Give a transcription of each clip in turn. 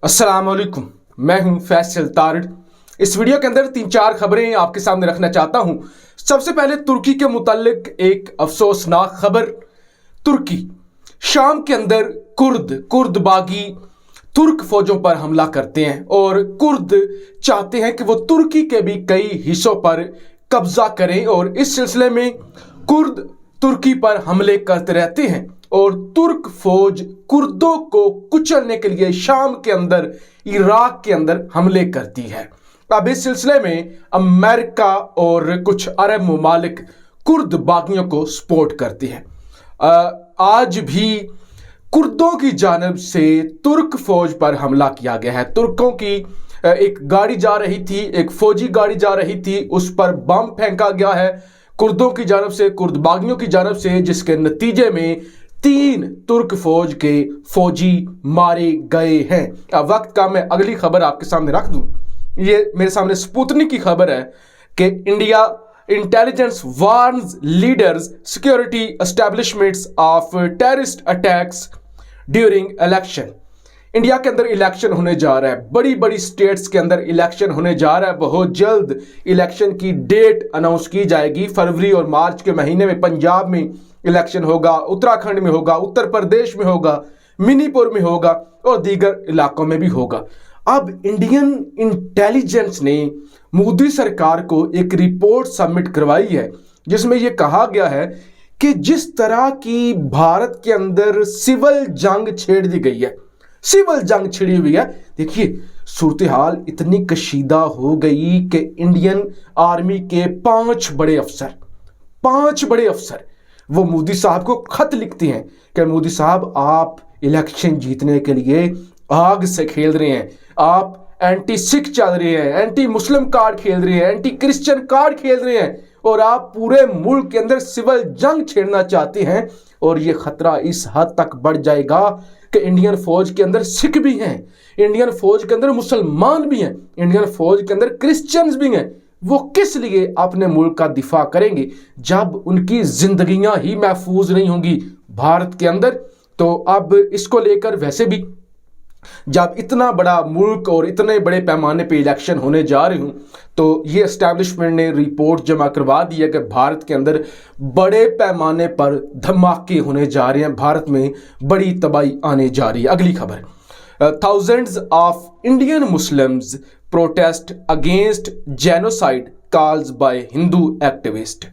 अस्सलाम वालेकुम, मैं हूं फैसल तारिड। इस वीडियो के अंदर 3-4 खबरें आपके सामने रखना चाहता हूं। सबसे पहले तुर्की के मुतालिक एक अफसोसनाक खबर। तुर्की शाम के अंदर कुर्द बागी तुर्क फौजों पर हमला करते हैं और कुर्द चाहते हैं कि वो तुर्की के भी कई हिस्सों पर कब्जा करें और इस सिलसिले में कुर्द तुर्की पर हमले करते रहते हैं और तुर्क फौज कुर्दों को कुचलने के लिए शाम के अंदर इराक के अंदर हमले करती है। अब इस सिलसिले में अमेरिका और कुछ अरब ममालिक कुर्द बागियों को सपोर्ट करती है। आज भी कुर्दों की जानिब से तुर्क फौज पर हमला किया गया है। तुर्कों की एक गाड़ी जा रही थी, एक फौजी गाड़ी जा रही थी, उस पर बम फेंका गया है कुर्दों की जानिब से, कुर्द बागियों की जानिब से, जिसके नतीजे में 3 तुर्क फौज के फौजी मारे गए हैं। अब वक्त का मैं अगली खबर आपके सामने रख दूं। ये मेरे सामने स्पुतनिक की खबर है कि India intelligence warns leaders security establishments of terrorist attacks during election. India के अंदर इलेक्शन होने जा रहा है, बड़ी बड़ी स्टेट्स के अंदर इलेक्शन होने जा रहा है। बहुत जल्द इलेक्शन की डेट अनाउंस की जाएगी। फरवरी और मार्च के महीने में पंजाब में इलेक्शन होगा, उत्तराखंड में होगा, उत्तर प्रदेश में होगा, मणिपुर में होगा और दीगर इलाकों में भी होगा। अब इंडियन इंटेलिजेंस ने मोदी सरकार को एक रिपोर्ट सबमिट करवाई है जिसमें यह कहा गया है कि जिस तरह की भारत के अंदर सिविल जंग छेड़ दी गई है, सिविल जंग छिड़ी हुई है। देखिए सूरत हाल इतनी कशीदा हो गई कि इंडियन आर्मी के 5 बड़े अफसर वो मोदी साहब को खत लिखते हैं कि मोदी साहब आप इलेक्शन जीतने के लिए आग से खेल रहे हैं, आप एंटी सिख चल रहे हैं, एंटी मुस्लिम कार्ड खेल रहे हैं, एंटी क्रिश्चियन कार्ड खेल रहे हैं और आप पूरे मुल्क के अंदर सिविल जंग छेड़ना चाहते हैं। और ये खतरा इस हद तक बढ़ जाएगा कि इंडियन फौज के अंदर सिख भी हैं, इंडियन फौज के अंदर मुसलमान भी हैं, इंडियन फौज के अंदर क्रिश्चियंस भी हैं। वो किस लिए अपने मुल्क का दिफा करेंगे जब उनकी जिंदगियां ही महफूज नहीं होंगी भारत के अंदर। तो अब इसको लेकर वैसे भी जब इतना बड़ा मुल्क और इतने बड़े पैमाने पे इलेक्शन होने जा रहे हूं तो ये एस्टैब्लिशमेंट ने रिपोर्ट जमा करवा दी है कि भारत के अंदर बड़े पैमाने पर धमाके होने जा रहे हैं, भारत में बड़ी तबाही आने जा रही है। अगली खबर, thousands of Indian Muslims protest against genocide calls by Hindu activists।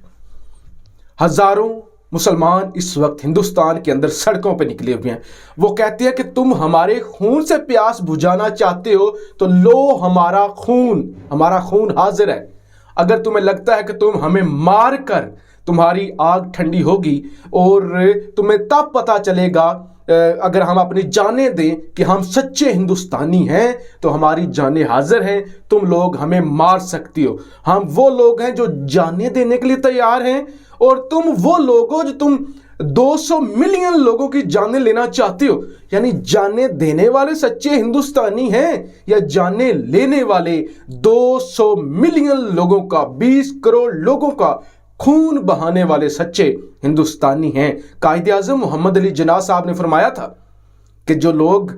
हजारों मुसलमान इस वक्त हिंदुस्तान के अंदर सड़कों पर निकले हुए हैं। वो कहते हैं कि तुम हमारे खून से प्यास बुझाना चाहते हो तो लो हमारा खून हाजिर है। अगर तुम्हें लगता है कि तुम हमें मार कर तुम्हारी आग ठंडी होगी और तुम्हें तब पता चलेगा अगर हम अपनी जानें दें कि हम सच्चे हिंदुस्तानी हैं तो हमारी जानें हाजिर हैं, तुम लोग हमें मार सकती हो। हम वो लोग हैं जो जानें देने के लिए तैयार हैं और तुम वो लोग हो जो तुम 200 मिलियन लोगों की जानें लेना चाहते हो। यानी जानें देने वाले सच्चे हिंदुस्तानी हैं या जानें लेने वाले 200 मिलियन लोगों का, 20 करोड़ लोगों का खून बहाने वाले सच्चे हिंदुस्तानी हैं। कायदे आज़म मोहम्मद अली जिन्ना साहब ने फरमाया था कि जो लोग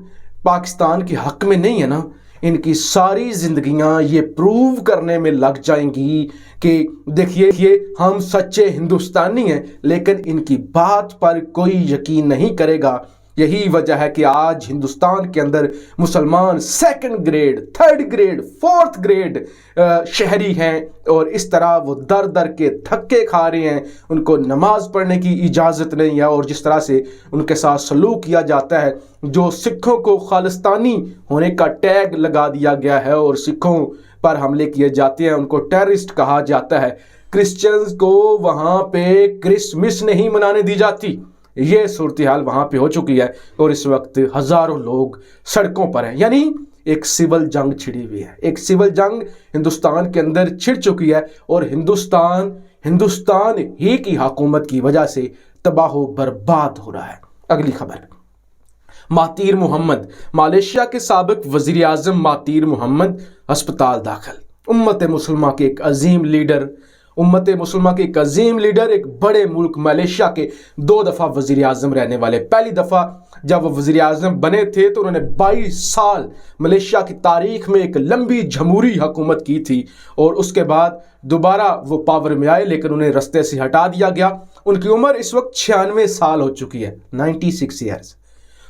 पाकिस्तान के हक में नहीं है ना, इनकी सारी जिंदगियां ये प्रूव करने में लग जाएंगी कि देखिए हम सच्चे हिंदुस्तानी हैं, लेकिन इनकी बात पर कोई यकीन नहीं करेगा। यही वजह है कि आज हिंदुस्तान के अंदर मुसलमान 2nd grade, 3rd grade, 4th grade शहरी हैं और इस तरह वो दर दर के धक्के खा रहे हैं। उनको नमाज पढ़ने की इजाज़त नहीं है और जिस तरह से उनके साथ सलूक किया जाता है, जो सिखों को खालिस्तानी होने का टैग लगा दिया गया है और सिखों पर हमले किए जाते हैं, उनको टेररिस्ट कहा जाता है। क्रिश्चियंस को वहाँ पे क्रिसमस नहीं मनाने दी जाती। ये सूरत हाल वहाँ पे हो चुकी है और इस वक्त हजारों लोग सड़कों पर हैं। यानी एक सिविल जंग छिड़ी हुई है, एक सिविल जंग हिंदुस्तान के अंदर छिड़ चुकी है और हिंदुस्तान ही की हुकूमत की वजह से तबाह बर्बाद हो रहा है। अगली खबर, महातीर मोहम्मद, मलेशिया के साबिक वजीर आज़म महातीर मोहम्मद अस्पताल दाखिल। उम्मत मुसलमान के एक अजीम लीडर उम्मत मुसलमान के एक अजीम लीडर, एक बड़े मुल्क मलेशिया के 2 दफ़ा वज़ीर आज़म रहने वाले। पहली दफ़ा जब वो वज़ीर आज़म बने थे तो उन्होंने 22 साल मलेशिया की तारीख में एक लंबी जमहूरी हुकूमत की थी, और उसके बाद दोबारा वो पावर में आए, लेकिन उन्हें रस्ते से हटा दिया गया। उनकी उम्र इस वक्त 96 साल हो चुकी है, 96 ईयर्स।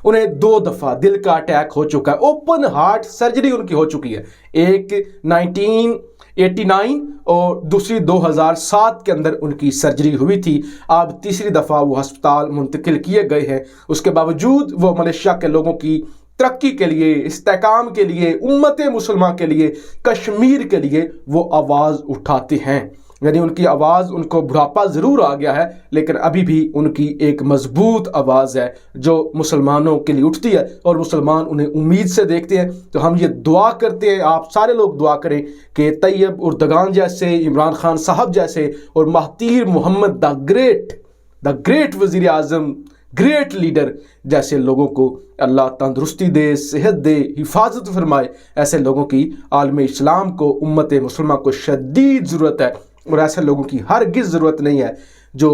उन्हें 2 दफ़ा दिल का अटैक हो चुका है, ओपन हार्ट सर्जरी उनकी हो चुकी है, एक 1989 और दूसरी 2007 के अंदर उनकी सर्जरी हुई थी। अब तीसरी दफ़ा वो अस्पताल मुंतकिल किए गए हैं। उसके बावजूद वो मलेशिया के लोगों की तरक्की के लिए, इस्तेकाम के लिए, उम्मत मुसलमान के लिए, कश्मीर के लिए वो आवाज़ उठाते हैं। यानी उनकी आवाज़, उनको बुढ़ापा ज़रूर आ गया है, लेकिन अभी भी उनकी एक मजबूत आवाज़ है जो मुसलमानों के लिए उठती है, और मुसलमान उन्हें उम्मीद से देखते हैं। तो हम ये दुआ करते हैं, आप सारे लोग दुआ करें कि तैयब उर्दगान जैसे, इमरान खान साहब जैसे, और महातीर मोहम्मद द ग्रेट वज़ीर आज़म, ग्रेट लीडर जैसे लोगों को अल्लाह तंदुरुस्ती दे, सेहत दे, हिफाजत फरमाए। ऐसे लोगों की आलम इस्लाम को, उम्मत मुसलमान को शदीद ज़रूरत है, और ऐसे लोगों की हरगिज़ ज़रूरत नहीं है जो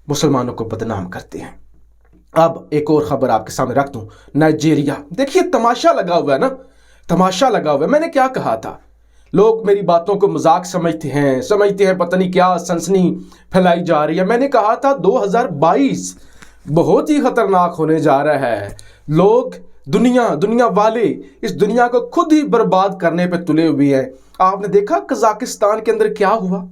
मुसलमानों को बदनाम करते हैं। अब एक और ख़बर आपके सामने रख दूँ, नाइजीरिया। देखिए तमाशा लगा हुआ है ना, तमाशा लगा हुआ है। मैंने क्या कहा था, लोग मेरी बातों को मजाक समझते हैं पता नहीं क्या सनसनी फैलाई जा रही है। मैंने कहा था 2022 बहुत ही ख़तरनाक होने जा रहा है। लोग, दुनिया वाले इस दुनिया को खुद ही बर्बाद करने पे तुले हुए हैं। आपने देखा कजाकिस्तान के अंदर क्या हुआ?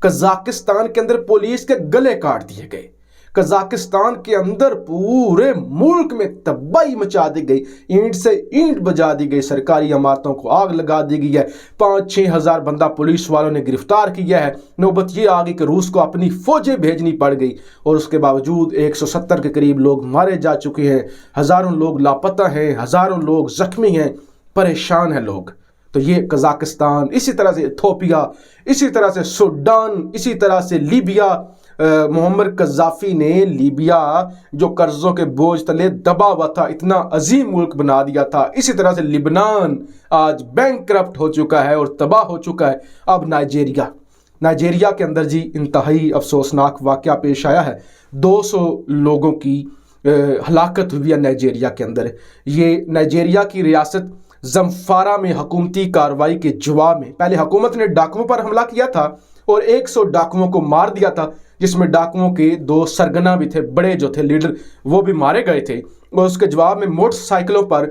कजाकिस्तान के अंदर पुलिस के गले काट दिए गए। कजाकिस्तान के अंदर पूरे मुल्क में तबाही मचा दी गई, ईंट से ईंट बजा दी गई, सरकारी इमारतों को आग लगा दी गई है। 5-6 हज़ार बंदा पुलिस वालों ने गिरफ्तार किया है। नौबत ये आ गई कि रूस को अपनी फौजें भेजनी पड़ गई, और उसके बावजूद 170 के करीब लोग मारे जा चुके हैं, हज़ारों लोग लापता हैं, हज़ारों लोग जख्मी हैं, परेशान हैं लोग। तो ये कजाकिस्तान, इसी तरह से इथोपिया, इसी तरह से सूडान, इसी तरह से लीबिया। मोहम्मद कज़ाफ़ी ने लीबिया जो कर्ज़ों के बोझ तले दबा हुआ था, इतना अजीम मुल्क बना दिया था। इसी तरह से लिबनान आज बैंकरप्ट हो चुका है और तबाह हो चुका है। अब नाइजीरिया के अंदर जी इंतहाई अफसोसनाक वाक़या पेश आया है। 200 लोगों की हलाकत हुई है नाइजीरिया के अंदर। ये नाइजीरिया की रियासत ज़म्फारा में हुकूमती कार्रवाई के जवाब में पहले हुकूमत ने डाकुओं पर हमला किया था और 100 डाकुओं को मार दिया था, जिसमें डाकुओं के 2 सरगना भी थे, बड़े जो थे लीडर, वो भी मारे गए थे। और उसके जवाब में मोटरसाइकिलों पर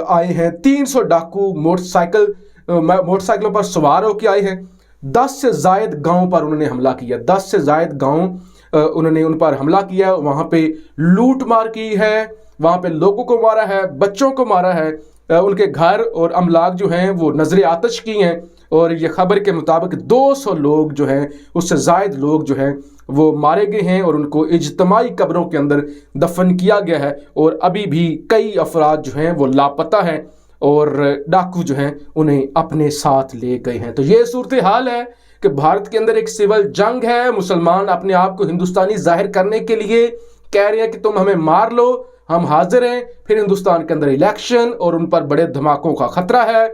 आए हैं 300 डाकू, मोटरसाइकिलों पर सवार होकर आए हैं। 10 से ज़ायद गाँव पर उन्होंने हमला किया, 10 से ज़ायद गाँव उन्होंने उन पर हमला किया। वहाँ पे लूट मार की है, वहाँ पे लोगों को मारा है, बच्चों को मारा है, उनके घर और अमलाक जो हैं वो नजर आतश की हैं। और ये खबर के मुताबिक 200 लोग जो हैं, उससे ज़ायद लोग जो हैं वो मारे गए हैं और उनको इज्तमाई कब्रों के अंदर दफन किया गया है। और अभी भी कई अफराद जो हैं वो लापता हैं और डाकू जो हैं उन्हें अपने साथ ले गए हैं। तो ये सूरत हाल है कि भारत के अंदर एक सिविल जंग है। मुसलमान अपने आप को हिंदुस्तानी जाहिर करने के लिए कह रहे हैं कि तुम हमें मार लो, हम हाजिर हैं। फिर हिंदुस्तान के अंदर इलेक्शन और उन पर बड़े धमाकों का खतरा है।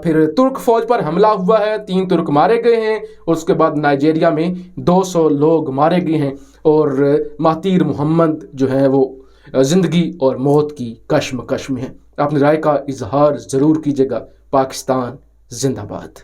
फिर तुर्क फौज पर हमला हुआ है, 3 तुर्क मारे गए हैं। और उसके बाद नाइजीरिया में 200 लोग मारे गए हैं और महातीर मोहम्मद जो है वो ज़िंदगी और मौत की कश्मकश में है। अपनी राय का इजहार ज़रूर कीजिएगा। पाकिस्तान जिंदाबाद।